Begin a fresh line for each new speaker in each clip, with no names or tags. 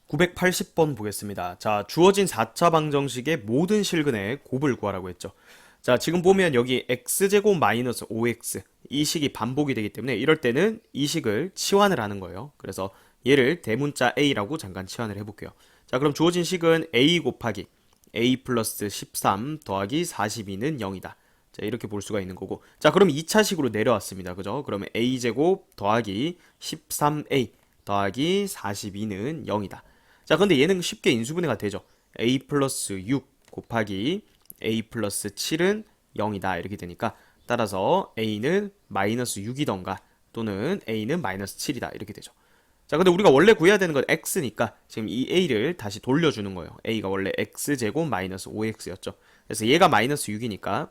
980번 보겠습니다. 자, 주어진 4차 방정식의 모든 실근의 곱을 구하라고 했죠. 자, 지금 보면 여기 x제곱 마이너스 5x 이 식이 반복이 되기 때문에 이럴 때는 이 식을 치환을 하는 거예요. 그래서 얘를 대문자 a라고 잠깐 치환을 해볼게요. 자, 그럼 주어진 식은 a 곱하기 a 플러스 13 더하기 42는 0이다. 자, 이렇게 볼 수가 있는 거고. 자, 그럼 2차식으로 내려왔습니다. 그죠? 그러면 a제곱 더하기 13a 더하기 42는 0이다. 자, 근데 얘는 쉽게 인수분해가 되죠. a 플러스 6 곱하기 a 플러스 7은 0이다. 이렇게 되니까 따라서 a는 마이너스 6이던가 또는 a는 마이너스 7이다. 이렇게 되죠. 자, 근데 우리가 원래 구해야 되는 건 x니까 지금 이 a를 다시 돌려주는 거예요. a가 원래 x제곱 마이너스 5x였죠. 그래서 얘가 마이너스 6이니까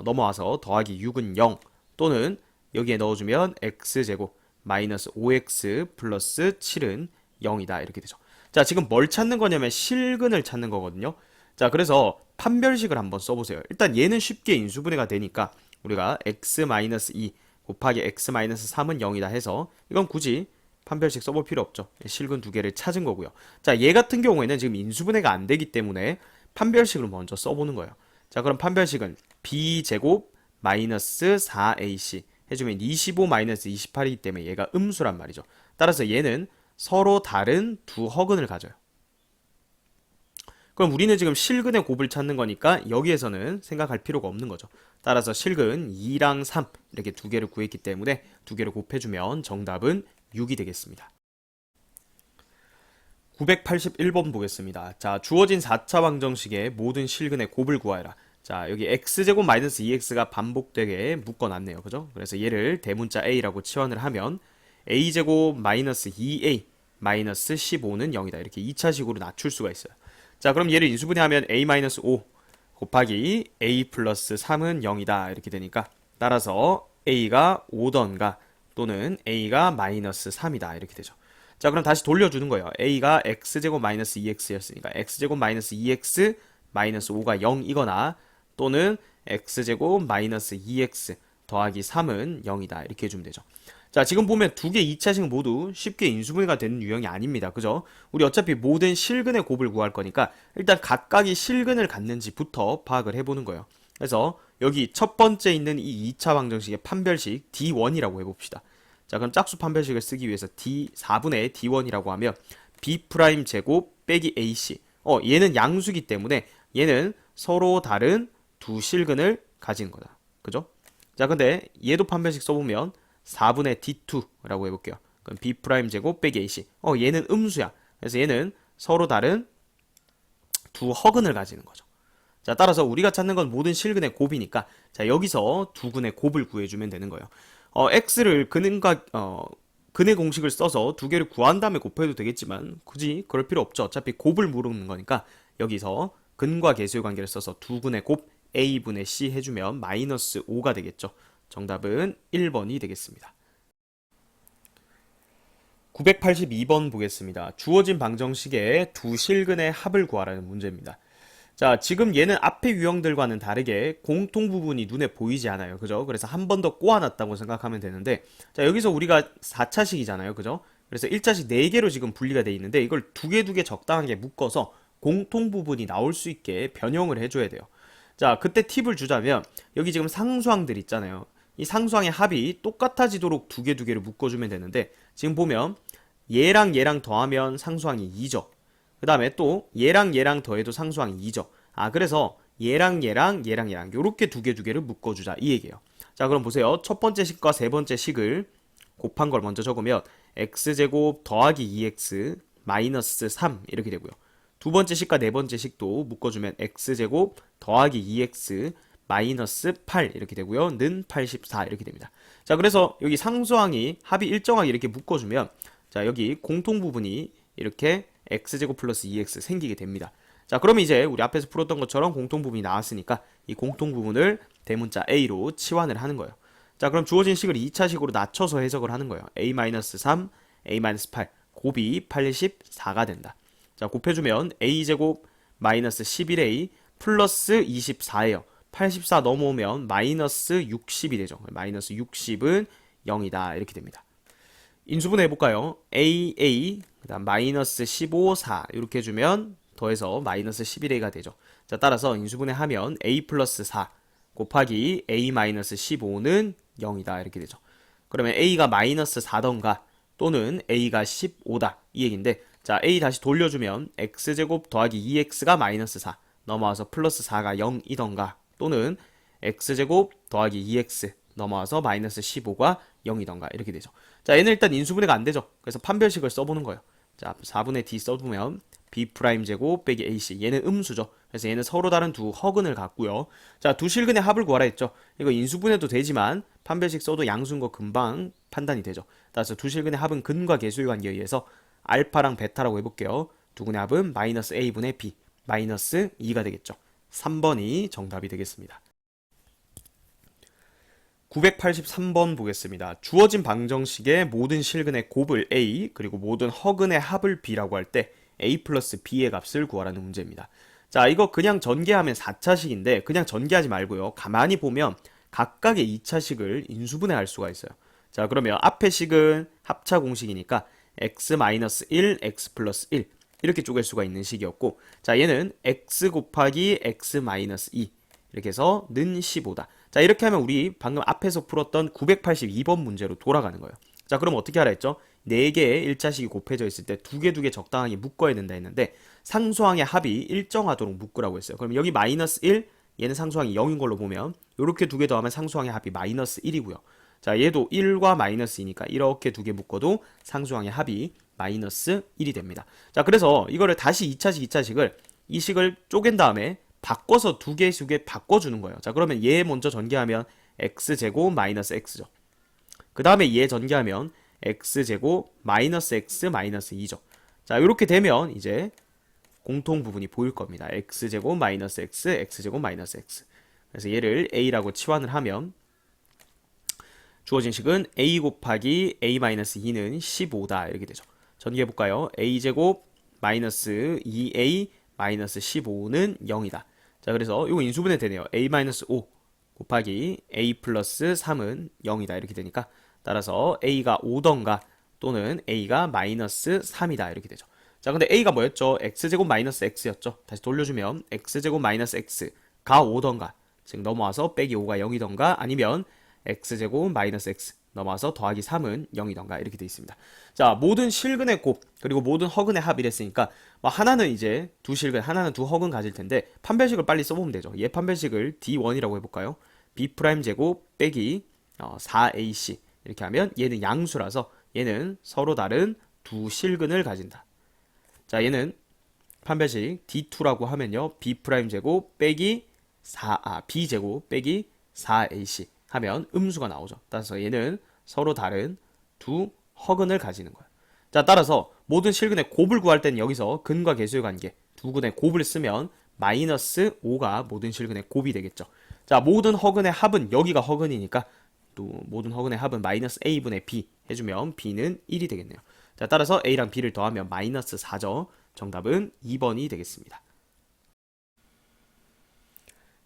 넘어와서 더하기 6은 0 또는 여기에 넣어주면 x제곱 마이너스 5x 플러스 7은 0이다. 이렇게 되죠. 자, 지금 뭘 찾는 거냐면 실근을 찾는 거거든요. 자, 그래서 판별식을 한번 써보세요. 일단 얘는 쉽게 인수분해가 되니까 우리가 x-2 곱하기 x-3은 0이다 해서 이건 굳이 판별식 써볼 필요 없죠. 실근 두 개를 찾은 거고요. 자, 얘 같은 경우에는 지금 인수분해가 안 되기 때문에 판별식을 먼저 써보는 거예요. 자, 그럼 판별식은 b제곱 마이너스 4ac 해주면 25 마이너스 28이기 때문에 얘가 음수란 말이죠. 따라서 얘는 서로 다른 두 허근을 가져요. 그럼 우리는 지금 실근의 곱을 찾는 거니까 여기에서는 생각할 필요가 없는 거죠. 따라서 실근 2랑 3 이렇게 두 개를 구했기 때문에 두 개를 곱해주면 정답은 6이 되겠습니다. 981번 보겠습니다. 자, 주어진 4차 방정식의 모든 실근의 곱을 구하여라. 자, 여기 x제곱 마이너스 2x가 반복되게 묶어놨네요. 그죠? 그래서 얘를 대문자 a라고 치환을 하면 a제곱 마이너스 2a 마이너스 15는 0이다. 이렇게 2차식으로 낮출 수가 있어요. 자, 그럼 얘를 인수분해하면 a 마이너스 5 곱하기 a 플러스 3은 0이다. 이렇게 되니까 따라서 a가 5던가 또는 a가 마이너스 3이다. 이렇게 되죠. 자, 그럼 다시 돌려주는 거예요. a가 x제곱 마이너스 2x였으니까 x제곱 마이너스 2x 마이너스 5가 0이거나 또는 x제곱 마이너스 2x 더하기 3은 0이다. 이렇게 해주면 되죠. 자, 지금 보면 두 개 2차식 모두 쉽게 인수분해가 되는 유형이 아닙니다. 그죠? 우리 어차피 모든 실근의 곱을 구할 거니까 일단 각각이 실근을 갖는지부터 파악을 해보는 거예요. 그래서 여기 첫 번째 있는 이 2차 방정식의 판별식 D1이라고 해봅시다. 자, 그럼 짝수 판별식을 쓰기 위해서 D 4분의 D1이라고 하면 B 프라임 제곱 빼기 AC. 얘는 양수기 때문에 얘는 서로 다른 두 실근을 가진 거다. 그죠? 자, 근데 얘도 판별식 써보면 4분의 D2라고 해볼게요. 그럼 B 프라임 제곱 빼기 AC. 얘는 음수야. 그래서 얘는 서로 다른 두 허근을 가지는 거죠. 자, 따라서 우리가 찾는 건 모든 실근의 곱이니까 자, 여기서 두 근의 곱을 구해주면 되는 거예요. x를 근의 공식을 써서 두 개를 구한 다음에 곱해도 되겠지만 굳이 그럴 필요 없죠. 어차피 곱을 물은 거니까 여기서 근과 계수의 관계를 써서 두 근의 곱 a분의 c 해주면 마이너스 5가 되겠죠. 정답은 1번이 되겠습니다. 982번 보겠습니다. 주어진 방정식의 두 실근의 합을 구하라는 문제입니다. 자, 지금 얘는 앞의 유형들과는 다르게 공통 부분이 눈에 보이지 않아요. 그죠? 그래서 한 번 더 꼬아놨다고 생각하면 되는데, 자, 여기서 우리가 4차식이잖아요. 그죠? 그래서 1차식 4개로 지금 분리가 돼 있는데, 이걸 두 개 적당하게 묶어서 공통 부분이 나올 수 있게 변형을 해줘야 돼요. 자, 그때 팁을 주자면, 여기 지금 상수항들 있잖아요. 이 상수항의 합이 똑같아지도록 두 개를 묶어주면 되는데, 지금 보면, 얘랑 더하면 상수항이 2죠. 그 다음에 또 얘랑 더해도 상수항이 2죠. 그래서 얘랑 요렇게 두 개를 묶어주자 이 얘기예요. 자, 그럼 보세요. 첫 번째 식과 세 번째 식을 곱한 걸 먼저 적으면 x제곱 더하기 2x 마이너스 3 이렇게 되고요. 두 번째 식과 네 번째 식도 묶어주면 x제곱 더하기 2x 마이너스 8 이렇게 되고요. 는 84 이렇게 됩니다. 자, 그래서 여기 상수항이 합이 일정하게 이렇게 묶어주면 자, 여기 공통 부분이 이렇게 x제곱 플러스 2x 생기게 됩니다. 자, 그러면 이제 우리 앞에서 풀었던 것처럼 공통 부분이 나왔으니까 이 공통 부분을 대문자 a로 치환을 하는 거예요. 자, 그럼 주어진 식을 2차식으로 낮춰서 해석을 하는 거예요. a-3, a-8 곱이 84가 된다. 자, 곱해주면 a제곱 마이너스 11a 플러스 24예요. 84 넘어오면 마이너스 60이 되죠. 마이너스 60은 0이다. 이렇게 됩니다. 인수분해 해볼까요? AA 그다음 마이너스 15, 4 이렇게 해주면 더해서 마이너스 11a가 되죠. 자, 따라서 인수분해 하면 a 플러스 4 곱하기 a 마이너스 15는 0이다 이렇게 되죠. 그러면 a가 마이너스 4던가 또는 a가 15다 이 얘기인데, 자, a 다시 돌려주면 x제곱 더하기 2x가 마이너스 4 넘어와서 플러스 4가 0이던가 또는 x제곱 더하기 2x 넘어와서 마이너스 15가 0이던가 이렇게 되죠. 자, 얘는 일단 인수분해가 안 되죠. 그래서 판별식을 써보는 거예요. 자, 4분의 d 써보면 b 프라임 제곱 빼기 ac, 얘는 음수죠. 그래서 얘는 서로 다른 두 허근을 갖고요. 자, 두 실근의 합을 구하라 했죠. 이거 인수분해도 되지만 판별식 써도 양수인 거 금방 판단이 되죠. 따라서 두 실근의 합은 근과 계수의 관계에 의해서 알파랑 베타라고 해볼게요. 두 근의 합은 마이너스 a분의 b 마이너스 2가 되겠죠. 3번이 정답이 되겠습니다. 983번 보겠습니다. 주어진 방정식의 모든 실근의 곱을 a 그리고 모든 허근의 합을 b라고 할 때 a 플러스 b의 값을 구하라는 문제입니다. 자, 이거 그냥 전개하면 4차식인데 그냥 전개하지 말고요. 가만히 보면 각각의 2차식을 인수분해할 수가 있어요. 자, 그러면 앞의 식은 합차 공식이니까 x-1, x 플러스 1 이렇게 쪼갤 수가 있는 식이었고, 자, 얘는 x 곱하기 x-2 이렇게 해서 는 15다. 자, 이렇게 하면 우리 방금 앞에서 풀었던 982번 문제로 돌아가는 거예요. 자, 그럼 어떻게 하라 했죠? 4개의 1차식이 곱해져 있을 때 2개 적당하게 묶어야 된다 했는데 상수항의 합이 일정하도록 묶으라고 했어요. 그럼 여기 마이너스 1, 얘는 상수항이 0인 걸로 보면 이렇게 2개 더하면 상수항의 합이 마이너스 1이고요. 자, 얘도 1과 마이너스 2니까 이렇게 2개 묶어도 상수항의 합이 마이너스 1이 됩니다. 자, 그래서 이거를 다시 2차식, 2차식을 이 식을 쪼갠 다음에 바꿔서 2개 바꿔주는 거예요. 자, 그러면 얘 먼저 전개하면 x제곱 마이너스 x죠. 그 다음에 얘 전개하면 x제곱 마이너스 x 마이너스 2죠. 자, 이렇게 되면 이제 공통 부분이 보일 겁니다. x제곱 마이너스 x, x제곱 마이너스 x. 그래서 얘를 a라고 치환을 하면 주어진 식은 a 곱하기 a 마이너스 2는 15다 이렇게 되죠. 전개해볼까요? a제곱 마이너스 2a 마이너스 15는 0이다. 자, 그래서 이거 인수분해 되네요. a-5 곱하기 a 플러스 3은 0이다 이렇게 되니까 따라서 a가 5던가 또는 a가 마이너스 3이다 이렇게 되죠. 자, 근데 a가 뭐였죠? x제곱 마이너스 x였죠. 다시 돌려주면 x제곱 마이너스 x가 5던가, 즉 넘어와서 빼기 5가 0이던가 아니면 x제곱 마이너스 x 넘어와서 더하기 3은 0이던가 이렇게 되어 있습니다. 자, 모든 실근의 곱 그리고 모든 허근의 합 이랬으니까 하나는 이제 두 실근, 하나는 두 허근 가질 텐데 판별식을 빨리 써보면 되죠. 얘 판별식을 D1이라고 해볼까요? b 프라임 제곱 빼기 4ac 이렇게 하면 얘는 양수라서 얘는 서로 다른 두 실근을 가진다. 자, 얘는 판별식 D2라고 하면요, b 프라임 제곱 빼기 b 제곱 빼기 4ac 하면 음수가 나오죠. 따라서 얘는 서로 다른 두 허근을 가지는 거예요. 자, 따라서 모든 실근의 곱을 구할 때는 여기서 근과 계수의 관계 두 근의 곱을 쓰면 마이너스 5가 모든 실근의 곱이 되겠죠. 자, 모든 허근의 합은 여기가 허근이니까 또 모든 허근의 합은 마이너스 a분의 b 해주면 b는 1이 되겠네요. 자, 따라서 a랑 b를 더하면 마이너스 4죠. 정답은 2번이 되겠습니다.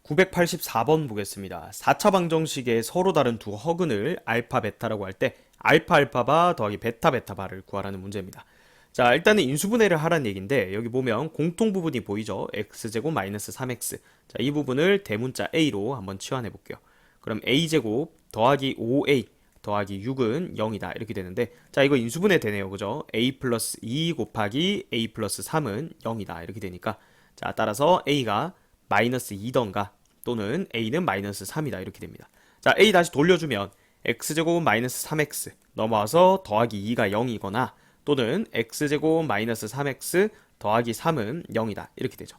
984번 보겠습니다. 4차 방정식의 서로 다른 두 허근을 알파 베타라고 할 때 알파 알파바 더하기 베타 베타바를 구하라는 문제입니다. 자, 일단은 인수분해를 하라는 얘기인데 여기 보면 공통 부분이 보이죠? x제곱 마이너스 3x. 자, 이 부분을 대문자 a로 한번 치환해 볼게요. 그럼 a제곱 더하기 5a 더하기 6은 0이다 이렇게 되는데, 자, 이거 인수분해 되네요. 그죠? a 플러스 2 곱하기 a 플러스 3은 0이다 이렇게 되니까, 자, 따라서 a가 마이너스 2던가 또는 a는 마이너스 3이다 이렇게 됩니다. 자, a 다시 돌려주면 x제곱 마이너스 3x 넘어와서 더하기 2가 0이거나 또는 x제곱 마이너스 3x 더하기 3은 0이다 이렇게 되죠.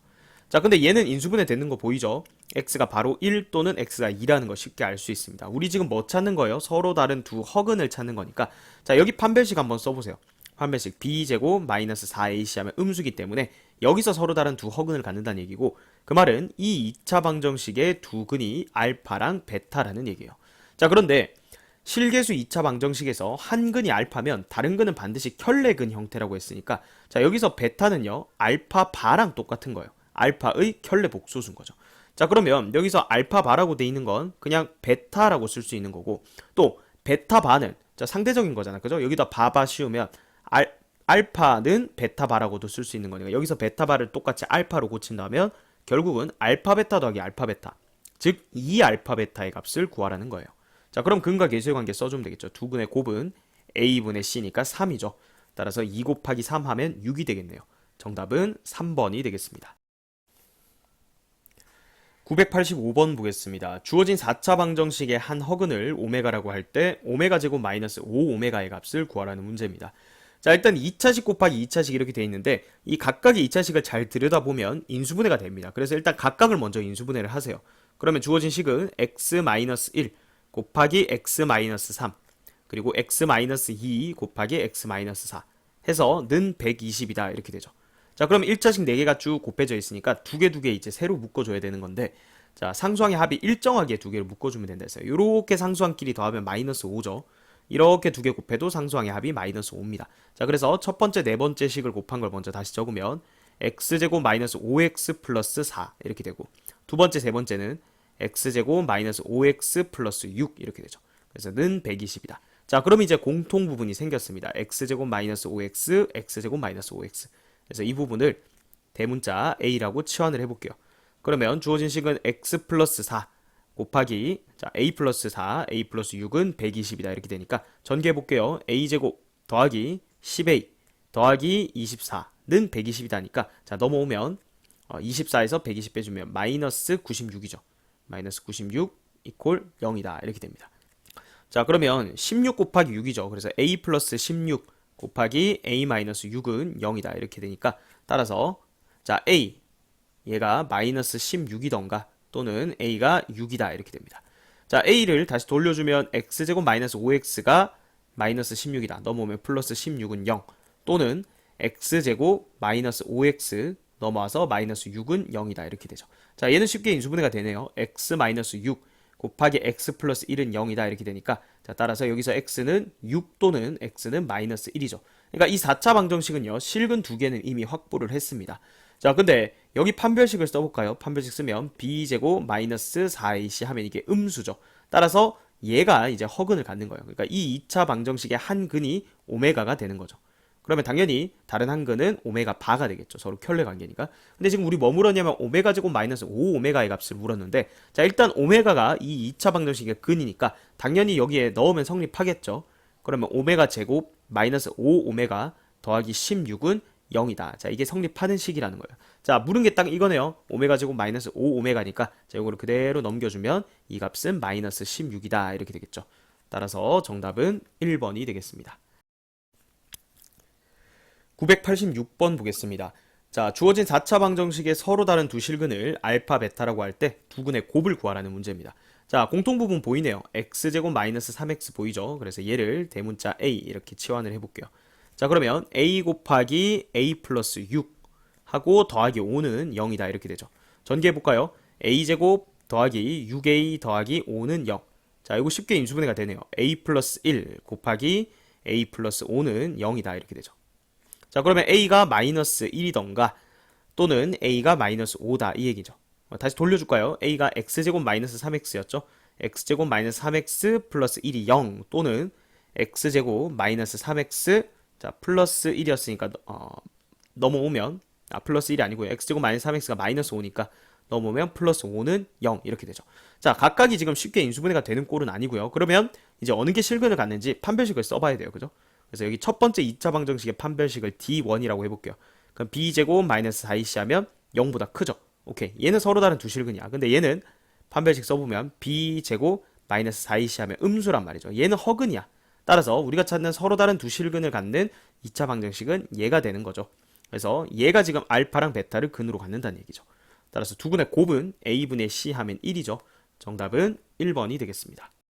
자, 근데 얘는 인수분해 되는 거 보이죠? x가 바로 1 또는 x가 2라는 거 쉽게 알 수 있습니다. 우리 지금 뭐 찾는 거예요? 서로 다른 두 허근을 찾는 거니까, 자, 여기 판별식 한번 써보세요. 판별식 b제곱 마이너스 4ac 하면 음수기 때문에 여기서 서로 다른 두 허근을 갖는다는 얘기고, 그 말은 이 2차 방정식의 두 근이 알파랑 베타라는 얘기예요. 자, 그런데 실계수 2차 방정식에서 한 근이 알파면 다른 근은 반드시 켤레근 형태라고 했으니까, 자, 여기서 베타는요 알파 바랑 똑같은 거예요. 알파의 켤레 복소수인 거죠. 자, 그러면 여기서 알파 바라고 돼 있는 건 그냥 베타라고 쓸 수 있는 거고, 또 베타 바는 자 상대적인 거잖아, 그죠? 여기다 바바 씌우면 알파는 베타바라고도 쓸 수 있는 거니까 여기서 베타바를 똑같이 알파로 고친다면 결국은 알파 베타 더하기 알파 베타, 즉 2알파 베타의 값을 구하라는 거예요. 자, 그럼 근과 계수의 관계 써주면 되겠죠. 두분의 곱은 a분의 c니까 3이죠. 따라서 2 곱하기 3 하면 6이 되겠네요. 정답은 3번이 되겠습니다. 985번 보겠습니다. 주어진 4차 방정식의 한 허근을 오메가라고 할 때 오메가 제곱 마이너스 5오메가의 값을 구하라는 문제입니다. 자, 일단 2차식 곱하기 2차식 이렇게 돼 있는데 이 각각의 2차식을 잘 들여다보면 인수분해가 됩니다. 그래서 일단 각각을 먼저 인수분해를 하세요. 그러면 주어진 식은 x-1 곱하기 x-3 그리고 x-2 곱하기 x-4 해서 는 120이다 이렇게 되죠. 자, 그럼 1차식 4개가 쭉 곱해져 있으니까 2개 이제 새로 묶어줘야 되는 건데, 자, 상수항의 합이 일정하게 2개를 묶어주면 된다 했어요. 요렇게 상수항끼리 더하면 마이너스 5죠. 이렇게 2개 곱해도 상수항의 합이 마이너스 5입니다. 자, 그래서 첫 번째, 네 번째 식을 곱한 걸 먼저 다시 적으면 x제곱 마이너스 5x 플러스 4 이렇게 되고, 두 번째, 세 번째는 x제곱 마이너스 5x 플러스 6 이렇게 되죠. 그래서 는 120이다. 자, 그럼 이제 공통 부분이 생겼습니다. x제곱 마이너스 5x, x제곱 마이너스 5x. 그래서 이 부분을 대문자 a라고 치환을 해볼게요. 그러면 주어진 식은 x 플러스 4 곱하기 자 a 플러스 4, a 플러스 6은 120이다 이렇게 되니까 전개해볼게요. a제곱 더하기 10a 더하기 24는 120이다니까 자 넘어오면 24에서 120 빼주면 마이너스 96이죠. 마이너스 96 이퀄 0이다 이렇게 됩니다. 자, 그러면 16 곱하기 6이죠. 그래서 a 플러스 16 곱하기 a 마이너스 6은 0이다 이렇게 되니까 따라서 자 a 얘가 마이너스 16이던가 또는 a가 6이다 이렇게 됩니다. 자, a를 다시 돌려주면 x제곱 마이너스 5x가 마이너스 16이다 넘어오면 플러스 16은 0 또는 x제곱 마이너스 5x 넘어와서 마이너스 6은 0이다 이렇게 되죠. 자, 얘는 쉽게 인수분해가 되네요. x 마이너스 6 곱하기 x 플러스 1은 0이다 이렇게 되니까 자, 따라서 여기서 x는 6 또는 x는 마이너스 1이죠. 그러니까 이 4차 방정식은요 실근 2개는 이미 확보를 했습니다. 자, 근데 여기 판별식을 써볼까요? 판별식 쓰면 b제곱 마이너스 4ac 하면 이게 음수죠. 따라서 얘가 이제 허근을 갖는 거예요. 그러니까 이 2차 방정식의 한 근이 오메가가 되는 거죠. 그러면 당연히 다른 한 근은 오메가 바가 되겠죠. 서로 켤레 관계니까. 근데 지금 우리 뭐 물었냐면 오메가 제곱 마이너스 5오메가의 값을 물었는데 자, 일단 오메가가 이 2차 방정식의 근이니까 당연히 여기에 넣으면 성립하겠죠. 그러면 오메가 제곱 마이너스 5오메가 더하기 16은 0이다. 자, 이게 성립하는 식이라는 거예요. 자, 물은 게 딱 이거네요. 오메가 제곱 마이너스 5오메가니까 자, 이거를 그대로 넘겨주면 이 값은 마이너스 16이다. 이렇게 되겠죠. 따라서 정답은 1번이 되겠습니다. 986번 보겠습니다. 자, 주어진 4차 방정식의 서로 다른 두 실근을 알파, 베타라고 할 때 두 근의 곱을 구하라는 문제입니다. 자, 공통 부분 보이네요. x제곱 마이너스 3x 보이죠? 그래서 얘를 대문자 a 이렇게 치환을 해볼게요. 자, 그러면 a 곱하기 a 플러스 6 하고 더하기 5는 0이다 이렇게 되죠. 전개해볼까요? a제곱 더하기 6a 더하기 5는 0. 자, 이거 쉽게 인수분해가 되네요. a 플러스 1 곱하기 a 플러스 5는 0이다 이렇게 되죠. 자, 그러면 a가 마이너스 1이던가 또는 a가 마이너스 5다 이 얘기죠. 다시 돌려줄까요? a가 x제곱 마이너스 3x였죠. x제곱 마이너스 3x 플러스 1이 0 또는 x제곱 마이너스 3x 자 플러스 1이었으니까 넘어오면 플러스 1이 아니고요. x제곱 마이너스 3x가 마이너스 5니까 넘어오면 플러스 5는 0 이렇게 되죠. 자, 각각이 지금 쉽게 인수분해가 되는 꼴은 아니고요. 그러면 이제 어느 게 실근을 갖는지 판별식을 써봐야 돼요. 그죠? 그래서 여기 첫 번째 2차 방정식의 판별식을 D1이라고 해볼게요. 그럼 B제곱 마이너스 4AC 하면 0보다 크죠. 오케이. 얘는 서로 다른 두 실근이야. 근데 얘는 판별식 써보면 B제곱 마이너스 4AC 하면 음수란 말이죠. 얘는 허근이야. 따라서 우리가 찾는 서로 다른 두 실근을 갖는 2차 방정식은 얘가 되는 거죠. 그래서 얘가 지금 알파랑 베타를 근으로 갖는다는 얘기죠. 따라서 두 근의 곱은 A분의 C 하면 1이죠. 정답은 1번이 되겠습니다.